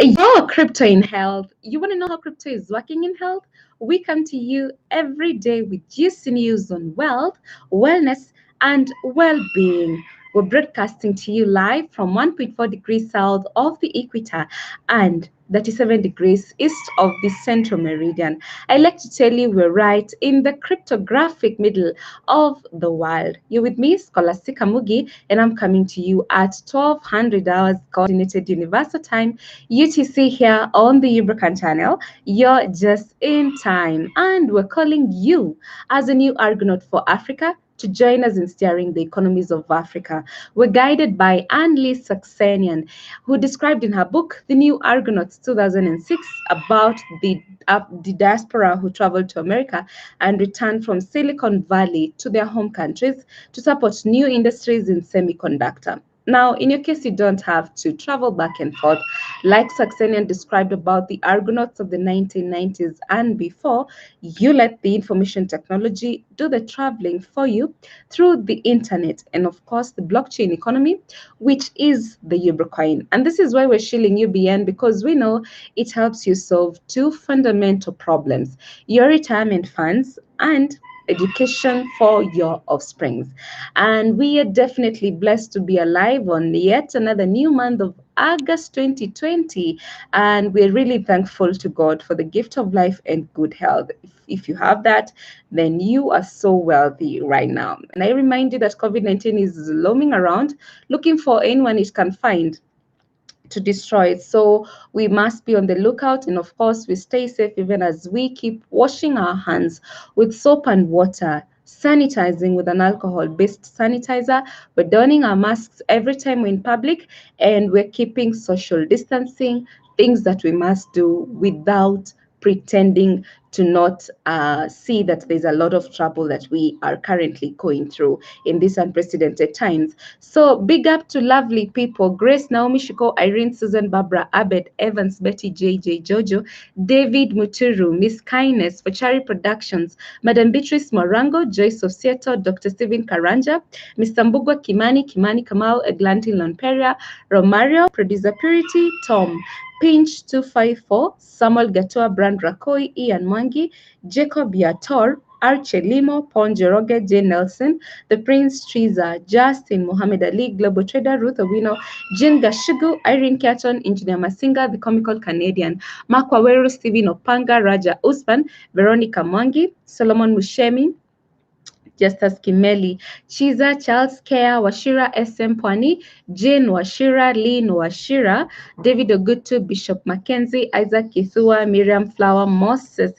Your crypto in health. You want to know how crypto is working in health? We come to you every day with juicy news on wealth, wellness, and well being. We're broadcasting to you live from 1.4 degrees south of the equator and 37 degrees east of the central meridian. I like to tell you we're right in the cryptographic middle of the world. You're with me, Scholastica Mugi, and I'm coming to you at 1200 hours coordinated universal time UTC here on the Ubricoin channel. You're just in time, and we're calling you as a new argonaut for Africa to join us in steering the economies of Africa. We're guided by Annlee Saxenian, who described in her book, The New Argonauts 2006, about the diaspora who traveled to America and returned from Silicon Valley to their home countries to support new industries in semiconductor. Now, in your case, you don't have to travel back and forth like Saxenian described about the argonauts of the 1990s and before. You let the information technology do the traveling for you through the internet and, of course, the blockchain economy, which is the Ubricoin. And this is why we're shilling UBN, because we know it helps you solve two fundamental problems: your retirement funds and education for your offsprings. And we are definitely blessed to be alive on yet another new month of August 2020. And we're really thankful to God for the gift of life and good health. If you have that, then you are so wealthy right now. And I remind you that COVID-19 is looming around, looking for anyone it can find to destroy it. So we must be on the lookout. And of course, we stay safe even as we keep washing our hands with soap and water, sanitizing with an alcohol-based sanitizer. We're donning our masks every time we're in public, and we're keeping social distancing, things that we must do without pretending to not see that there's a lot of trouble that we are currently going through in these unprecedented times. So big up to lovely people: Grace, Naomi, Shiko, Irene, Susan, Barbara, Abed, Evans, Betty, JJ, Jojo, David Muturu, Miss Kindness, Fachari Productions, Madam Beatrice Morango, Joyce of Seattle, Dr. Stephen Karanja, Mr. Mbugwa Kimani, Kimani Kamau, Eglantin Lonperia, Romario, Producer Purity, Tom, Pinch 254, Samuel Gatoa, Brand Rakoi, Ian Mwangi, Jacob Yator, Arche Limo, Paul Njoroge, Jane Nelson, The Prince Triza, Justin, Muhammad Ali, Global Trader, Ruth Owino, Jean Gashugu, Irene Katon, Engineer Masinga, The Comical Canadian, Mark Waweru, Stephen Opanga, Raja Usman, Veronica Mwangi, Solomon Mushemi, Justus Kimeli, Chiza, Charles Kea, Washira SM Pwani, Jane Washira, Lynn Washira, David Ogutu, Bishop Mackenzie, Isaac Kithua, Miriam Flower, Moses,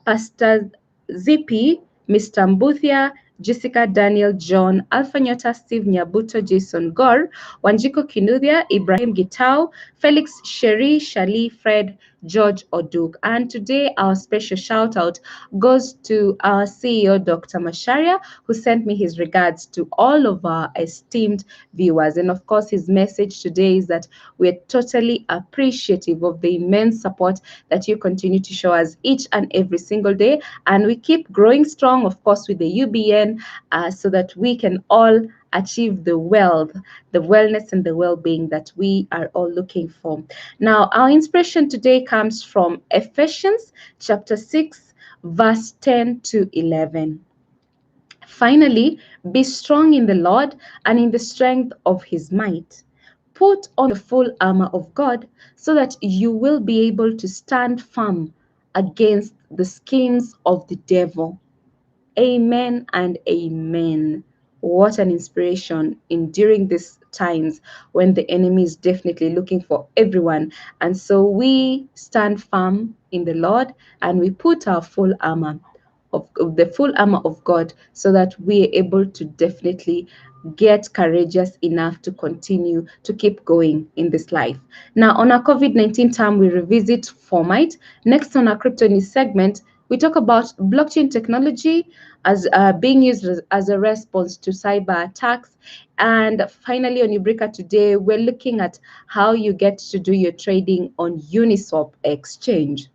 Pastor Zippy, Mr. Mbuthia, Jessica Daniel John, Alpha Nyota, Steve Nyabuto, Jason Gore, Wanjiko Kinuthia, Ibrahim Gitau, Felix Sheri, Shali, Fred, George Oduk. And today our special shout out goes to our CEO, Dr. Masharia, who sent me his regards to all of our esteemed viewers. And of course, his message today is that we're totally appreciative of the immense support that you continue to show us each and every single day. And we keep growing strong, of course, with the UBN, so that we can all achieve the wealth, the wellness, and the well-being that we are all looking for. Now, our inspiration today comes from Ephesians chapter 6, verse 10 to 11. Finally, be strong in the Lord and in the strength of his might. Put on the full armor of God so that you will be able to stand firm against the schemes of the devil. Amen and amen. What an inspiration in during these times when the enemy is definitely looking for everyone. And so we stand firm in the Lord and we put our full armor of the full armor of God so that we are able to definitely get courageous enough to continue to keep going in this life. Now, on our COVID-19 term, we revisit Fomite. Next, on our crypto news segment, we talk about blockchain technology as being used as a response to cyber attacks. And finally, on Ubrica today, we're looking at how you get to do your trading on Uniswap exchange.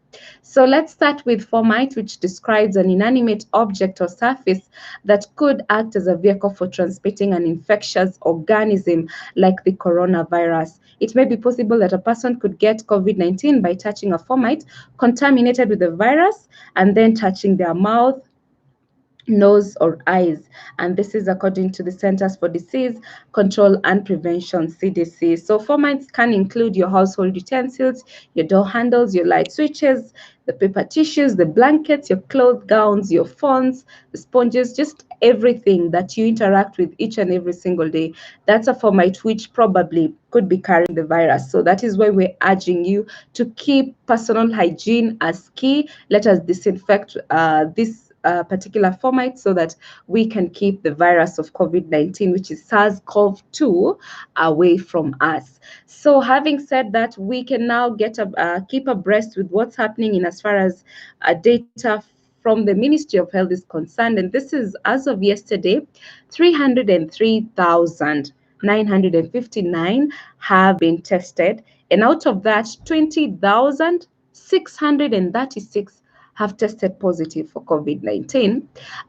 So let's start with Fomite, which describes an inanimate object or surface that could act as a vehicle for transmitting an infectious organism like the coronavirus. It may be possible that a person could get COVID-19 by touching a Fomite contaminated with the virus and then touching their mouth, nose, or eyes. And this is according to the Centers for Disease Control and Prevention, CDC. So formats can include your household utensils, your door handles, your light switches, the paper tissues, the blankets, your clothes, gowns, your phones, the sponges, just everything that you interact with each and every single day. That's a format which probably could be carrying the virus. So that is why we're urging you to keep personal hygiene as key. Let us disinfect this particular format so that we can keep the virus of COVID-19, which is SARS-CoV-2, away from us. So having said that, we can now keep abreast with what's happening in as far as data from the Ministry of Health is concerned. And this is, as of yesterday, 303,959 have been tested. And out of that, 20,636 have tested positive for COVID-19,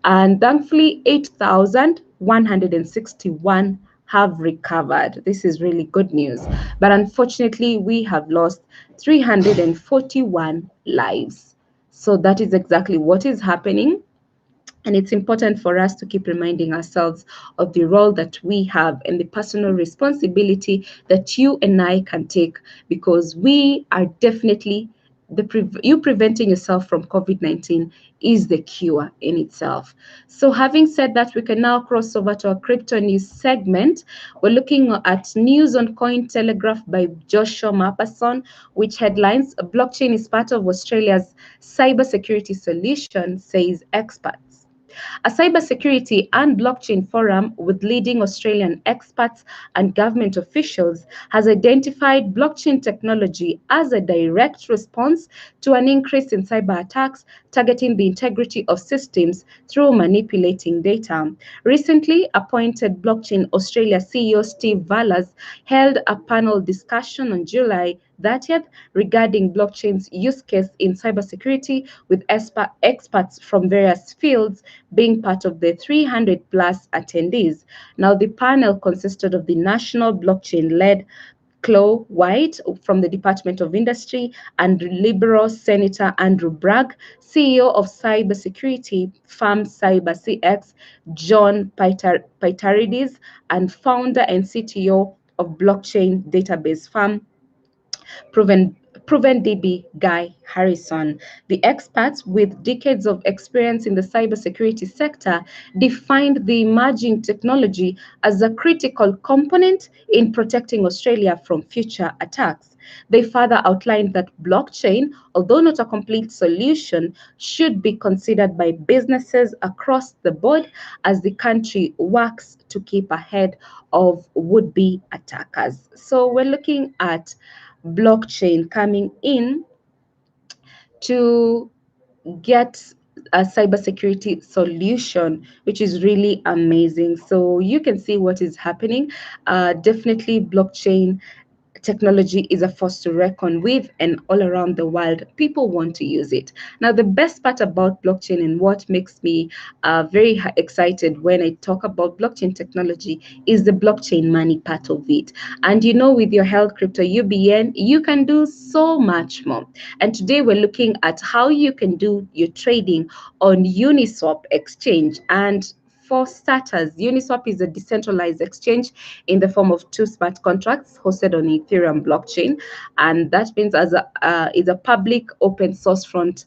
and thankfully 8,161 have recovered. This is really good news. But unfortunately, we have lost 341 lives. So that is exactly what is happening. And it's important for us to keep reminding ourselves of the role that we have and the personal responsibility that you and I can take, because we are definitely you preventing yourself from COVID-19 is the cure in itself. So having said that, we can now cross over to our crypto news segment. We're looking at news on Cointelegraph by Joshua Mapperson, which headlines, blockchain is part of Australia's cybersecurity solution, says experts. A cybersecurity and blockchain forum with leading Australian experts and government officials has identified blockchain technology as a direct response to an increase in cyber attacks targeting the integrity of systems through manipulating data. Recently appointed Blockchain Australia CEO Steve Vallas held a panel discussion on July 30th regarding blockchain's use case in cybersecurity, with experts from various fields being part of the 300 plus attendees. Now, the panel consisted of the national blockchain-led Chloe White from the Department of Industry and Liberal Senator Andrew Bragg, CEO of cybersecurity firm CyberCX, John Paitaridis, and founder and CTO of blockchain database firm Proven Proven DB Guy Harrison. The experts with decades of experience in the cybersecurity sector defined the emerging technology as a critical component in protecting Australia from future attacks. They further outlined that blockchain, although not a complete solution, should be considered by businesses across the board as the country works to keep ahead of would-be attackers. So we're looking at blockchain coming in to get a cybersecurity solution, which is really amazing. So you can see what is happening. Definitely blockchain technology is a force to reckon with, and all around the world people want to use it. Now, the best part about blockchain and what makes me very excited when I talk about blockchain technology is the blockchain money part of it. And you know, with your health crypto UBN, you can do so much more. And today we're looking at how you can do your trading on Uniswap exchange. And for starters, Uniswap is a decentralized exchange in the form of two smart contracts hosted on Ethereum blockchain, and that means as is a public open source front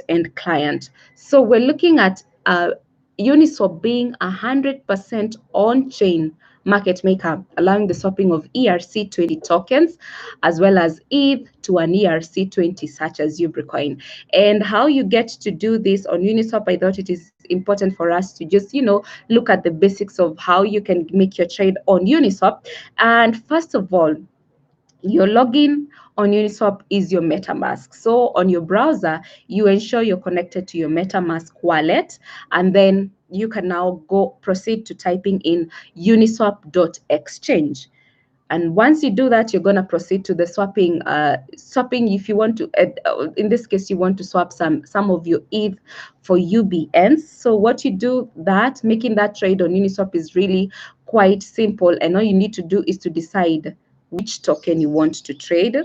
end client. So we're looking at Uniswap being 100% on chain market maker, allowing the swapping of ERC20 tokens as well as ETH to an ERC20 such as Ubricoin. And how you get to do this on Uniswap, I thought it is important for us to just, look at the basics of how you can make your trade on Uniswap. And first of all, your login on Uniswap is your MetaMask. So on your browser, you ensure you're connected to your MetaMask wallet, and then you can now proceed to typing in uniswap.exchange. And once you do that, you're going to proceed to the swapping. Swapping, if you want to, in this case, you want to swap some of your ETH for UBNs. So what you do, that making that trade on Uniswap is really quite simple, and all you need to do is to decide which token you want to trade,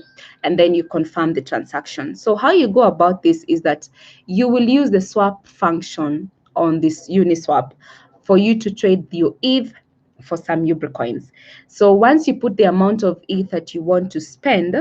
and then you confirm the transaction. So how you go about this is that you will use the swap function on this Uniswap for you to trade your ETH for some Ubricoins. So once you put the amount of ETH that you want to spend,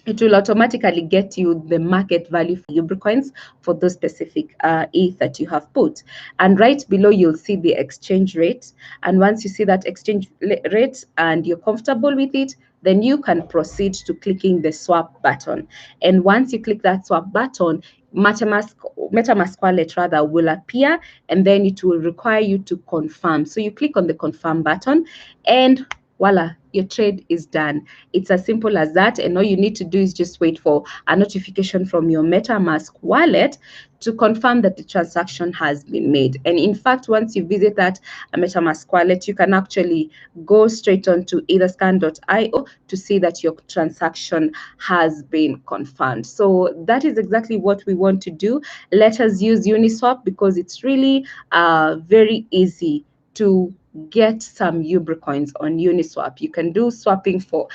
it will automatically get you the market value for Ubricoins for those specific ETH that you have put. And right below, you'll see the exchange rate. And once you see that exchange rate and you're comfortable with it, then you can proceed to clicking the swap button. And once you click that swap button, MetaMask wallet rather will appear, and then it will require you to confirm. So you click on the confirm button, and voila, your trade is done. It's as simple as that, and all you need to do is just wait for a notification from your MetaMask wallet to confirm that the transaction has been made. And in fact, once you visit that MetaMask wallet, you can actually go straight on to etherscan.io to see that your transaction has been confirmed. So that is exactly what we want to do. Let us use Uniswap because it's really very easy to get some Ubricoins on Uniswap. You can do swapping for,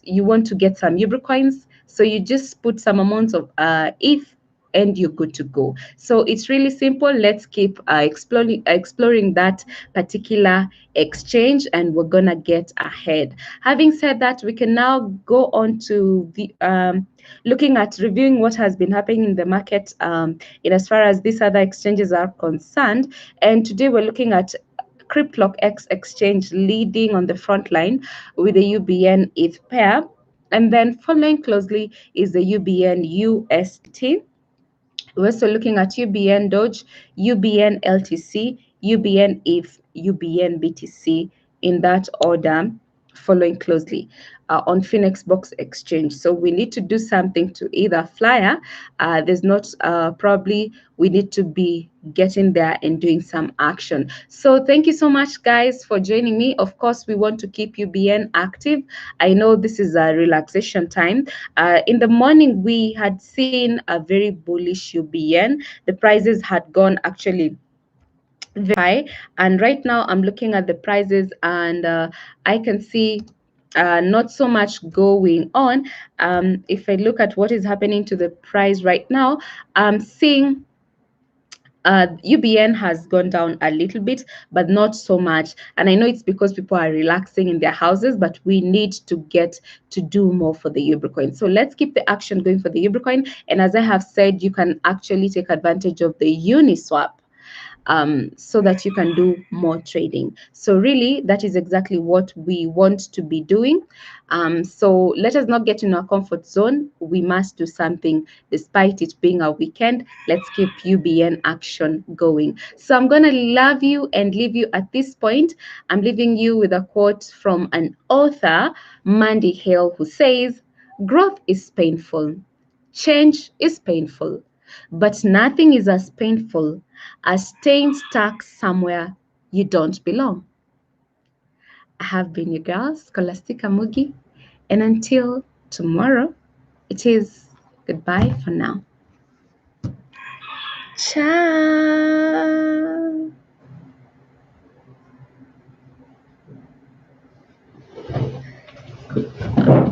you want to get some Ubricoins, so you just put some amounts of ETH and you're good to go. So it's really simple. Let's keep exploring that particular exchange, and we're gonna get ahead. Having said that, we can now go on to the looking at reviewing what has been happening in the market in as far as these other exchanges are concerned. And today we're looking at CryptClockX exchange leading on the front line with the UBN ETH pair. And then following closely is the UBN UST. We're also looking at UBN Doge, UBN LTC, UBN ETH, UBN BTC in that order, following closely on Phoenix Box Exchange. So we need to do something to either flyer. There's not probably we need to be getting there and doing some action. So thank you so much, guys, for joining me. Of course, we want to keep UBN active. I know this is a relaxation time. In the morning, we had seen a very bullish UBN. The prices had gone actually very high, and right now I'm looking at the prices, and I can see not so much going on. If I look at what is happening to the price right now, I'm seeing UBN has gone down a little bit, but not so much. And I know it's because people are relaxing in their houses, but we need to get to do more for the Ubricoin. So let's keep the action going for the Ubricoin. And as I have said, you can actually take advantage of the Uniswap so that you can do more trading. So really, that is exactly what we want to be doing. So let us not get in our comfort zone. We must do something despite it being a weekend. Let's keep UBN action going. So I'm going to love you and leave you at this point. I'm leaving you with a quote from an author, Mandy Hale, who says, "Growth is painful. Change is painful. But nothing is as painful as staying stuck somewhere you don't belong." I have been your girl, Scholastica Mugi, and until tomorrow, it is goodbye for now. Ciao.